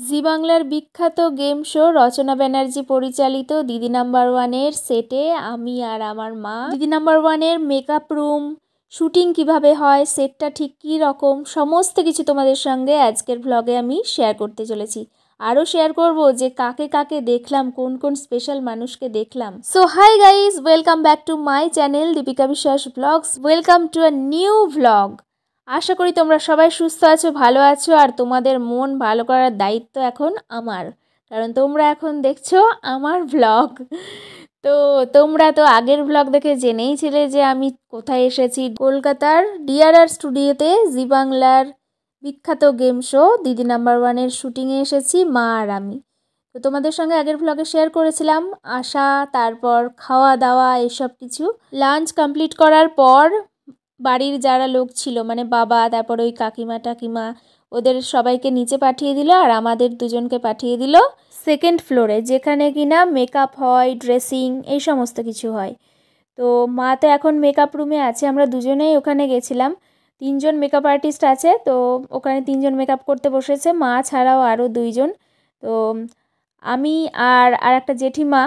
জি বাংলার বিখ্যাত game show রচনা ব্যানার্জি পরিচালিত দিদি নাম্বার ওয়ানের সেটে আমি আর আমার মা দিদি নাম্বার ওয়ানের মেকআপ রুম শুটিং কিভাবে হয়, সেটটা ঠিক কী রকম, সমস্ত কিছু তোমাদের সঙ্গে আজকের ভ্লগে আমি শেয়ার করতে চলেছি। আরও শেয়ার করব যে কাকে কাকে দেখলাম, কোন কোন স্পেশাল মানুষকে দেখলাম। So hi guys, welcome back to my channel Deepika Biswas vlogs. Welcome to a new vlog. আশা করি তোমরা সবাই সুস্থ আছো, ভালো আছো, আর তোমাদের মন ভালো করার দায়িত্ব এখন আমার, কারণ তোমরা এখন দেখছো আমার ভ্লগ। তো তোমরা তো আগের ভ্লগ দেখে জেনেইছিলে যে আমি কোথায় এসেছি। কলকাতার ডিআরআর স্টুডিওতে জি বাংলার বিখ্যাত গেম শো দিদি নাম্বার ওয়ানের শুটিংয়ে এসেছি মা আর আমি। তো তোমাদের সঙ্গে আগের ভ্লগে শেয়ার করেছিলাম আসা, তারপর খাওয়া দাওয়া, এসব কিছু। লাঞ্চ কমপ্লিট করার পর বাড়ির যারা লোক ছিল, মানে বাবা, তারপর ওই কাকিমা টাকিমা, ওদের সবাইকে নিচে পাঠিয়ে দিল আর আমাদের দুজনকে পাঠিয়ে দিল সেকেন্ড ফ্লোরে, যেখানে কিনা মেকআপ হয়, ড্রেসিং, এই সমস্ত কিছু হয়। তো মা তো এখন মেকআপ রুমে আছে, আমরা দুজনেই ওখানে গেছিলাম। 3জন মেকআপ আর্টিস্ট আছে, তো ওখানে 3জন মেকআপ করতে বসেছে, মা ছাড়াও আরও 2জন। তো আমি আর একটা জেঠিমা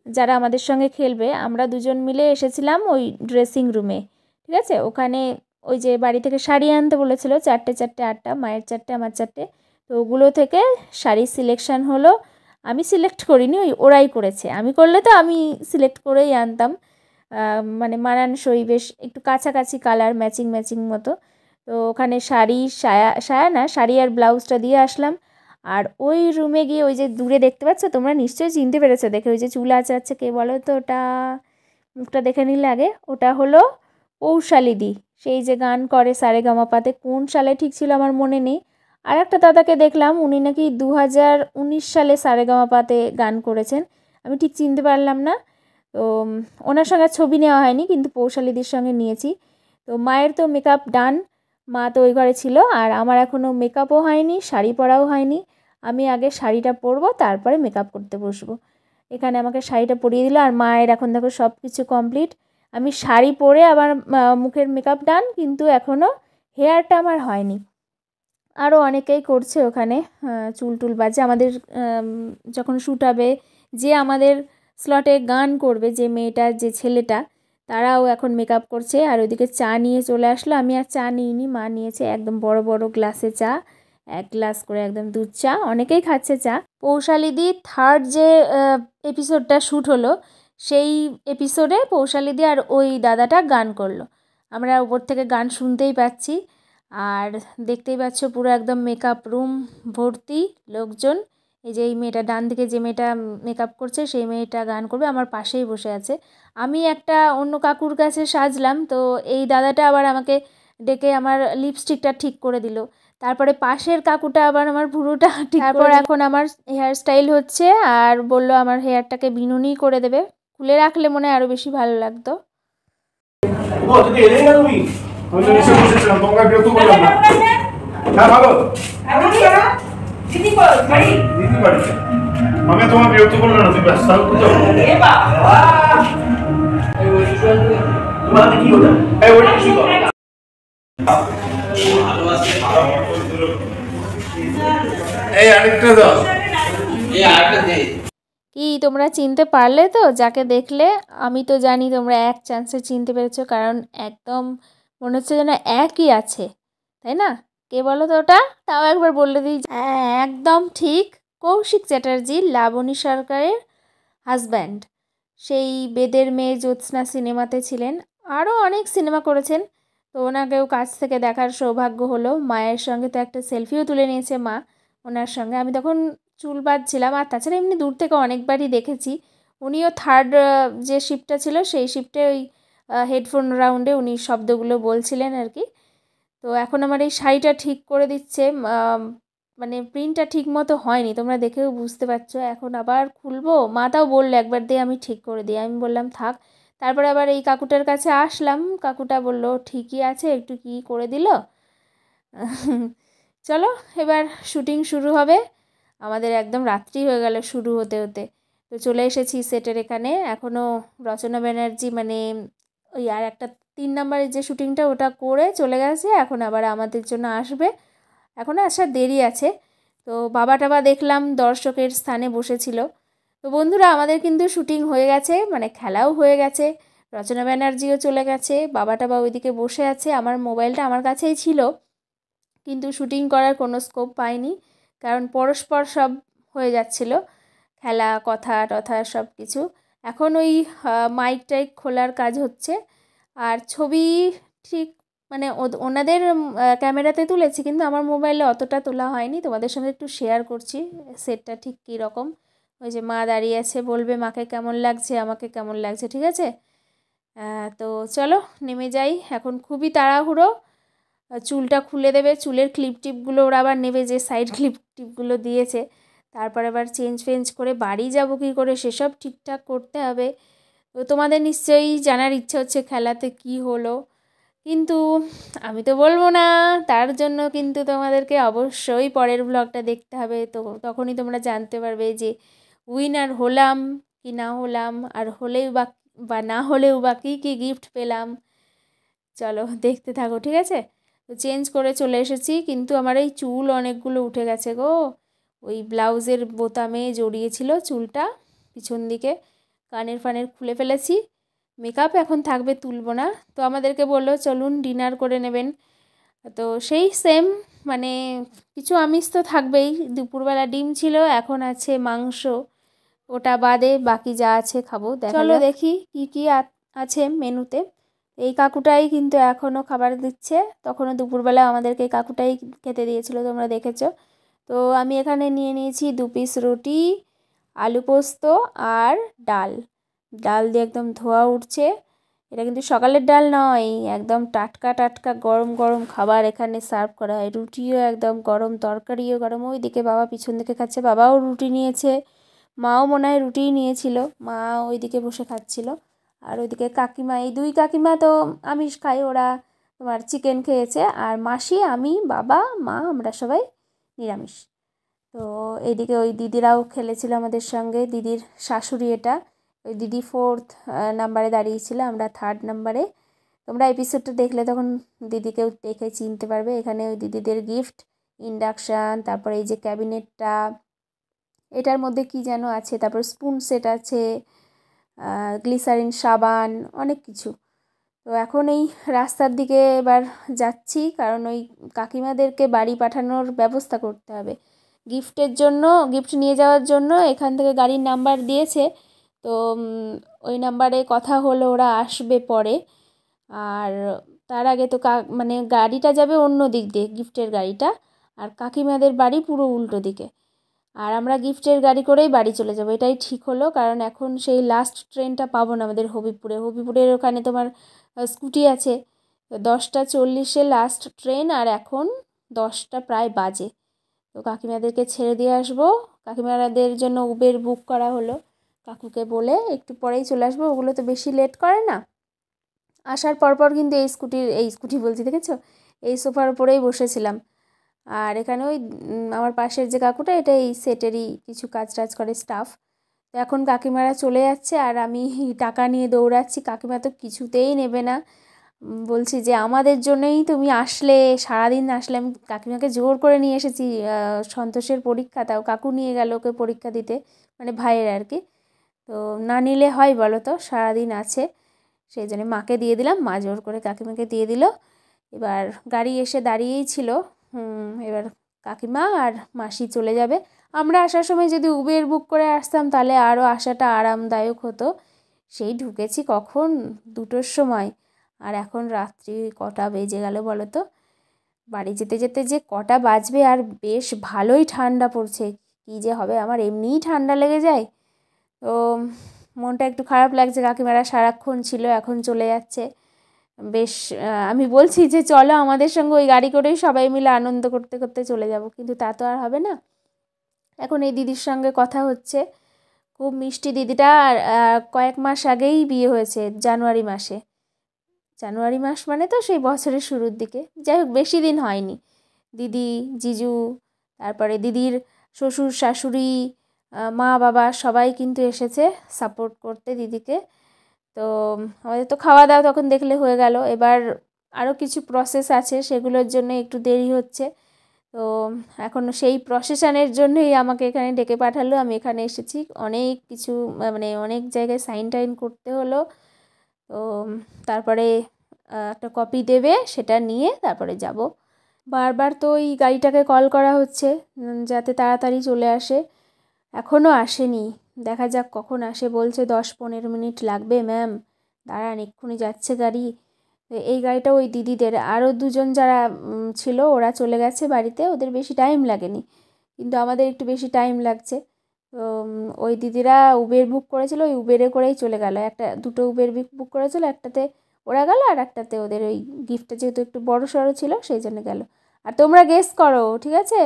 যারা আমাদের সঙ্গে খেলবে, আমরা দুজন মিলে এসেছিলাম ওই ড্রেসিং রুমে। ঠিক আছে, ওখানে ওই যে বাড়ি থেকে শাড়ি আনতে বলেছিল, 4টে 8টা, মায়ের 4টে, আমার 4টে। তো ওগুলো থেকে শাড়ি সিলেকশান হলো। আমি সিলেক্ট করিনি, ওরাই করেছে। আমি করলে তো আমি সিলেক্ট করেই আনতাম, মানে মানানসই, বেশ একটু কাছাকাছি কালার, ম্যাচিং ম্যাচিং মতো। তো ওখানে শাড়ি, সায়া না, শাড়ি আর ব্লাউজটা দিয়ে আসলাম। আর ওই রুমে গিয়ে ওই যে দূরে দেখতে পাচ্ছ, তোমরা নিশ্চয়ই চিনতে পেরেছো দেখে, ওই যে চুল আঁচড়াচ্ছে, কে বলো তো ওটা? মুখটা দেখে নিলে আগে। ওটা হলো পৌশালিদি, সেই যে গান করে সারেগামাপাতে। কোন সালে ঠিক ছিল আমার মনে নেই। আর একটা দাদাকে দেখলাম, উনি নাকি 2019 সালে সারেগামাপাতে গান করেছেন, আমি ঠিক চিনতে পারলাম না। তো ওনার সঙ্গে ছবি নেওয়া হয়নি, কিন্তু পৌশালিদির সঙ্গে নিয়েছি। তো মায়ের তো মেকআপ ডান, মা তো ওই ঘরে ছিল। আর আমার এখনও মেকআপও হয়নি, শাড়ি পরাও হয়নি। আমি আগে শাড়িটা পরবো, তারপরে মেকআপ করতে বসবো। এখানে আমাকে শাড়িটা পরিয়ে দিল, আর মায়ের এখন দেখো সব কিছু কমপ্লিট। আমি শাড়ি পরে আবার মুখের মেকআপ ডান, কিন্তু এখনও হেয়ারটা আমার হয়নি। আরও অনেকেই করছে ওখানে, চুল টুল বাজে। আমাদের যখন শ্যুট হবে, যে আমাদের স্লটে গান করবে, যে মেয়েটা, যে ছেলেটা, তারাও এখন মেকআপ করছে। আর ওইদিকে চা নিয়ে চলে আসলো। আমি আর চা নিইনি, মা নিয়েছে একদম বড় বড় গ্লাসে চা, 1 গ্লাস করে একদম দুধ চা। অনেকেই খাচ্ছে চা। পৌশালিদি থার্ড যে এপিসোডটা শ্যুট হলো, সেই এপিসোডে পৌশালিদি আর ওই দাদাটা গান করলো। আমরা উপর থেকে গান শুনতেই পাচ্ছি। আর দেখতেই পাচ্ছ পুরো একদম মেকআপ রুম ভর্তি লোকজন। এই যে এই মেয়েটা ডান দিকে, যে মেয়েটা মেকআপ করছে, সেই মেয়েটা গান করবে, আমার পাশেই বসে আছে। আমি একটা অন্য কাকুর কাছে সাজলাম, তো এই দাদাটা আবার আমাকে ডেকে আমার লিপস্টিকটা ঠিক করে দিল। তারপরে পাশের কাকুটা আবার আমার ভুরুটা ঠিক, তারপর এখন আমার হেয়ার স্টাইল হচ্ছে, আর বলল আমার হেয়ারটাকে বিনুনি করে দেবে, খুলে রাখলে মনে হয় আরও বেশি ভালো লাগতো। আমি তো নিচে বসেছিলাম, তোমাকে বিরক্ত করলাম না। হ্যাঁ ভালো দিদি বাড়ি, দিদি বাড়িতে আমি তোমাকে বিরক্ত করলাম না, তুমি ব্যস্ত থাকো তো। তোমার কি ওটা? এই ওটা কি করো? এই আরেকটা দাও, এই আরেকটা দে। কি তোমরা চিনতে পারলে তো যাকে দেখলে? আমি তো জানি তোমরা এক চান্সে চিনতে পেরেছো, কারণ একদম মনে হচ্ছে যেন একই আছে, তাই না? কে বলো তো ওটা? তাও একবার বলে দিই। হ্যাঁ, একদম ঠিক, কৌশিক চ্যাটার্জি, লাবণী সরকারের হাজব্যান্ড। সেই বেদের মেয়ে জ্যোৎস্না সিনেমাতে ছিলেন, আরও অনেক সিনেমা করেছেন। তো ওনাকেও কাছ থেকে দেখার সৌভাগ্য হলো। মায়ের সঙ্গে তো একটা সেলফিও তুলে নিয়েছে মা ওনার সঙ্গে। আমি তখন চুল বাঁধছিলাম। আর তাছাড়া এমনি দূর থেকে অনেকবারই দেখেছি। উনিও থার্ড যে শিফটটা ছিল, সেই শিফটে ওই হেডফোন রাউন্ডে উনি শব্দগুলো বলছিলেন আর কি। তো এখন আমার এই শাড়িটা ঠিক করে দিচ্ছে, মানে প্রিন্টটা ঠিক মতো হয়নি, তোমরা দেখেও বুঝতে পারছো। এখন আবার খুলবো, মা তাও বললো একবার দিয়ে আমি ঠিক করে দিই। আমি বললাম থাক। তারপরে আবার এই কাকুটার কাছে আসলাম, কাকুটা বলল ঠিকই আছে, একটু কি করে দিল। চলো এবার শুটিং শুরু হবে। আমাদের একদম রাত্রি হয়ে গেল শুরু হতে হতে। তো চলে এসেছি সেটের এখানে। এখনও রচনা ব্যানার্জি, মানে ওই আর একটা 3 নম্বরের যে শুটিংটা, ওটা করে চলে গেছে। এখন আবার আমাদের জন্য আসবে, এখনও আসার দেরি আছে। তো তো বাবা টাবা দেখলাম দর্শকের স্থানে বসেছিল। তো বন্ধুরা আমাদের কিন্তু শুটিং হয়ে গেছে, মানে খেলাও হয়ে গেছে, রচনা ব্যানার্জিও চলে গেছে, বাবা টাবা ওইদিকে বসে আছে। আমার মোবাইলটা আমার কাছেই ছিল, কিন্তু শুটিং করার কোনো স্কোপ পাইনি, কারণ পরস্পর সব হয়ে যাচ্ছিল, খেলা কথা টথা সব কিছু। এখন ওই মাইক টাইক খোলার কাজ হচ্ছে। আর ছবি ঠিক মানে ওনাদের ক্যামেরাতে তুলেছি, কিন্তু আমার মোবাইলে অতটা তোলা হয়নি। তোমাদের সঙ্গে একটু শেয়ার করছি সেটটা ঠিক কী রকম। ওই যে মা দাঁড়িয়ে আছে, বলবে মাকে কেমন লাগছে, আমাকে কেমন লাগছে, ঠিক আছে? তো চলো নেমে যাই, এখন খুবই তাড়াহুড়ো। চুলটা খুলে দেবে, চুলের ক্লিপ টিপগুলো ওরা আবার নেবে, যে সাইড ক্লিপ টিপগুলো দিয়েছে। তারপর আবার চেঞ্জ ফেঞ্জ করে বাড়ি যাব কী করে, সেসব ঠিকঠাক করতে হবে। তো তোমাদের নিশ্চয়ই জানার ইচ্ছে হচ্ছে খেলাতে কি হলো, কিন্তু আমি তো বলবো না। তার জন্য কিন্তু তোমাদেরকে অবশ্যই পরের ব্লগটা দেখতে হবে, তো তখনই তোমরা জানতে পারবে যে উইনার হলাম কি না হলাম, আর হলেও বা না হলেও বা কী কী গিফট পেলাম। চলো দেখতে থাকো, ঠিক আছে? তো চেঞ্জ করে চলে এসেছি, কিন্তু আমার এই চুল অনেকগুলো উঠে গেছে গো। ওই ব্লাউজের বোতামে জড়িয়েছিল চুলটা পিছন দিকে, কানের ফানের খুলে ফেলেছি। মেকআপ এখন থাকবে, তুলবো না। তো আমাদেরকে বললো চলুন ডিনার করে নেবেন। তো সেই সেম, মানে কিছু আমিষ তো থাকবেই। দুপুরবেলা ডিম ছিল, এখন আছে মাংস, ওটা বাদে বাকি যা আছে খাবো। চলো দেখি কি কি আছে মেনুতে। এই কাকুটাই কিন্তু এখনও খাবার দিচ্ছে, তখনও দুপুরবেলা আমাদেরকে এই কাকুটাই খেতে দিয়েছিল, তোমরা দেখেছো। তো আমি এখানে নিয়ে নিয়েছি 2 পিস রুটি, আলু পোস্ত আর ডাল। ডাল দিয়ে একদম ধোয়া উঠছে। এটা কিন্তু সকালের ডাল নয়, একদম টাটকা টাটকা গরম গরম খাবার এখানে সার্ভ করা হয়। রুটিও একদম গরম, তরকারিও গরম। ওইদিকে বাবা পিছন দিকে খাচ্ছে, বাবাও রুটি নিয়েছে, মাও মনে হয় রুটিই নিয়েছিল, মা ওইদিকে বসে খাচ্ছিল। আর ওইদিকে কাকিমা, এই 2 কাকিমা তো আমিষ খায়, ওরা তোমার চিকেন খেয়েছে। আর মাসি, আমি, বাবা, মা, আমরা সবাই নিরামিষ। তো এইদিকে ওই দিদিরাও খেলেছিল আমাদের সঙ্গে, দিদির শাশুড়ি এটা। ওই দিদি 4th নাম্বারে দাঁড়িয়েছিল, আমরা 3rd নাম্বারে। তোমরা এপিসোডটা দেখলে তখন দিদিকেও দেখে চিনতে পারবে। এখানে ওই দিদিদের গিফট, ইন্ডাকশান, তারপরে এই যে ক্যাবিনেটটা, এটার মধ্যে কি যেন আছে, তারপর স্পুন সেট আছে, গ্লিসারিন সাবান, অনেক কিছু। তো এখন এই রাস্তার দিকে এবার যাচ্ছি, কারণ ওই কাকিমাদেরকে বাড়ি পাঠানোর ব্যবস্থা করতে হবে গিফটের জন্য, গিফট নিয়ে যাওয়ার জন্য। এখান থেকে গাড়ির নাম্বার দিয়েছে, তো ওই নাম্বারে কথা হলো, ওরা আসবে পরে। আর তার আগে তো মানে গাড়িটা যাবে অন্য দিক দিয়ে, গিফটের গাড়িটা, আর কাকিমাদের বাড়ি পুরো উল্টো দিকে। আর আমরা গিফটের গাড়ি করেই বাড়ি চলে যাব, এটাই ঠিক হলো। কারণ এখন সেই লাস্ট ট্রেনটা পাবো না আমাদের হবিপুরের ওখানে তোমার স্কুটি আছে। 10:40-এ লাস্ট ট্রেন, আর এখন 10টা প্রায় বাজে। তো কাকিমাদেরকে ছেড়ে দিয়ে আসবো। কাকিমাদের জন্য উবের বুক করা হলো, কাকুকে বলে একটু পরেই চলে আসবো। ওগুলো তো বেশি লেট করে না। আসার পরপর কিন্তু এই স্কুটি বলছি, দেখেছো, এই সোফার উপরেই বসেছিলাম। আর এখানে ওই আমার পাশের যে কাকুটা, এটা এই সেটেরই কিছু কাজ টাজ করে, স্টাফ। তো এখন কাকিমারা চলে যাচ্ছে, আর আমি টাকা নিয়ে দৌড়াচ্ছি। কাকিমা তো কিছুতেই নেবে না, বলছি যে আমাদের জন্যই তুমি আসলে, সারাদিন আসলে। আমি কাকিমাকে জোর করে নিয়ে এসেছি, সন্তোষের পরীক্ষা, তাও কাকু নিয়ে গেল ওকে পরীক্ষা দিতে, মানে ভাইয়ের আর কি। তো না নিলে হয় বলো তো, সারাদিন আছে। সেই জন্য মাকে দিয়ে দিলাম, মা জোর করে কাকিমাকে দিয়ে দিল। এবার গাড়ি এসে দাঁড়িয়েই ছিল, এবার কাকিমা আর মাসি চলে যাবে। আমরা আসার সময় যদি উবের বুক করে আসতাম, তাহলে আরও আসাটা আরামদায়ক হতো। সেই ঢুকেছি কখন, 2টোর সময়, আর এখন রাত্রি কটা বেজে গেল বলো তো। বাড়ি যেতে যেতে যে কটা বাজবে, আর বেশ ভালোই ঠান্ডা পড়ছে। কী যে হবে, আমার এমনিই ঠান্ডা লেগে যায়। তো মনটা একটু খারাপ লাগছে, কাকিমারা সারাক্ষণ ছিল, এখন চলে যাচ্ছে। বেশ আমি বলছি যে চলো আমাদের সঙ্গে ওই গাড়ি করেই সবাই মিলে আনন্দ করতে করতে চলে যাব, কিন্তু তা তো আর হবে না। এখন এই দিদির সঙ্গে কথা হচ্ছে, খুব মিষ্টি দিদিটা। আর কয়েক মাস আগেই বিয়ে হয়েছে, জানুয়ারি মাসে। জানুয়ারি মাস মানে তো সেই বছরের শুরুর দিকে, যাই হোক বেশি দিন হয়নি। দিদি, জিজু, তারপরে দিদির শ্বশুর শাশুড়ি, মা বাবা সবাই কিন্তু এসেছে সাপোর্ট করতে দিদিকে। তো আমাদের তো খাওয়া দাওয়া তখন দেখলে হয়ে গেল। এবার আরও কিছু প্রসেস আছে, সেগুলোর জন্য একটু দেরি হচ্ছে। তো এখন সেই প্রসেশনের জন্যই আমাকে এখানে ডেকে পাঠালো। আমি এখানে এসেছি, অনেক কিছু মানে অনেক জায়গায় সাইন টাইন করতে হলো। তো তারপরে একটা কপি দেবে, সেটা নিয়ে তারপরে যাব। বারবার তো ওই গাড়িটাকে কল করা হচ্ছে যাতে তাড়াতাড়ি চলে আসে, এখনও আসেনি। দেখা যাক কখন আসে। বলছে 10-15 মিনিট লাগবে ম্যাম, দাঁড়ান এক্ষুনি যাচ্ছে গাড়ি। এই গাড়িটা ওই দিদিদের, আরও দুজন যারা ছিল ওরা চলে গেছে বাড়িতে, ওদের বেশি টাইম লাগেনি, কিন্তু আমাদের একটু বেশি টাইম লাগছে। তো ওই দিদিরা উবের বুক করেছিল, ওই উবেরে করেই চলে গেল। দুটো উবের বুক করেছিল, একটাতে ওরা গেল আর একটাতে ওদের ওই গিফটটা যেহেতু একটু বড় সড়ো ছিল সেই জন্য গেল। আর তোমরা গেস করো, ঠিক আছে,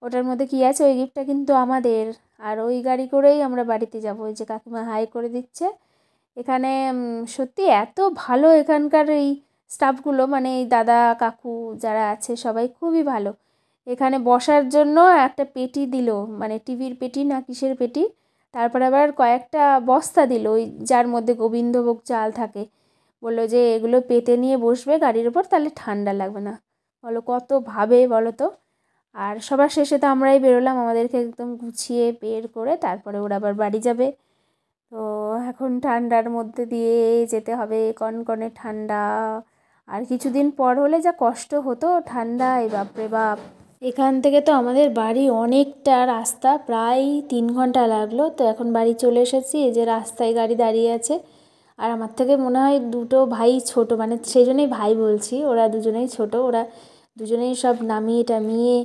ওটার মধ্যে কী আছে? ওই গিফটটা কিন্তু আমাদের। আর ওই গাড়ি করেই আমরা বাড়িতে যাব। ওই যে কাকিমা হাই করে দিচ্ছে। এখানে সত্যি এত ভালো এখানকার এই স্টাফগুলো, মানে এই দাদা কাকু যারা আছে সবাই খুবই ভালো। এখানে বসার জন্য একটা পেটি দিল, মানে টিভির পেটি না কিসের পেটি, তারপর আবার কয়েকটা বস্তা দিল ওই যার মধ্যে গোবিন্দভোগ চাল থাকে। বললো যে এগুলো পেতে নিয়ে বসবে গাড়ির ওপর, তাহলে ঠান্ডা লাগবে না। বলো কত ভাবে বলো তো। আর সবার শেষে তো আমরাই বেরোলাম, আমাদেরকে একদম গুছিয়ে বের করে তারপরে ওরা আবার বাড়ি যাবে। তো এখন ঠান্ডার মধ্যে দিয়ে যেতে হবে, কনকনে ঠান্ডা। আর কিছুদিন পর হলে যা কষ্ট হতো ঠান্ডায়, বাপরে বাপ। এখান থেকে তো আমাদের বাড়ি অনেকটা রাস্তা, প্রায় 3 ঘন্টা লাগলো। তো এখন বাড়ি চলে এসেছি, এই যে রাস্তায় গাড়ি দাঁড়িয়ে আছে। আর আমার থেকে মনে হয় দুটো ভাই ছোট, মানে সেই জন্যই ভাই বলছি, ওরা দুজনেই ছোট। ওরা দুজনেই সব নামিয়ে টামিয়ে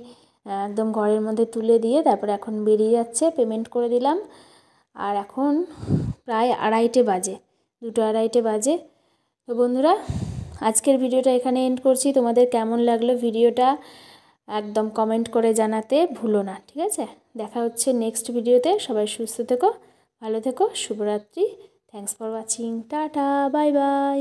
একদম ঘরের মধ্যে তুলে দিয়ে তারপরে এখন বেরিয়ে যাচ্ছে। পেমেন্ট করে দিলাম। আর এখন প্রায় 2:30 বাজে, 2-2:30 বাজে। তো বন্ধুরা, আজকের ভিডিওটা এখানে এন্ড করছি। তোমাদের কেমন লাগলো ভিডিওটা একদম কমেন্ট করে জানাতে ভুলো না, ঠিক আছে? দেখা হচ্ছে নেক্সট ভিডিওতে। সবাই সুস্থ থেকো, ভালো থেকো, শুভরাত্রি। Thanks for watching, tata, bye bye.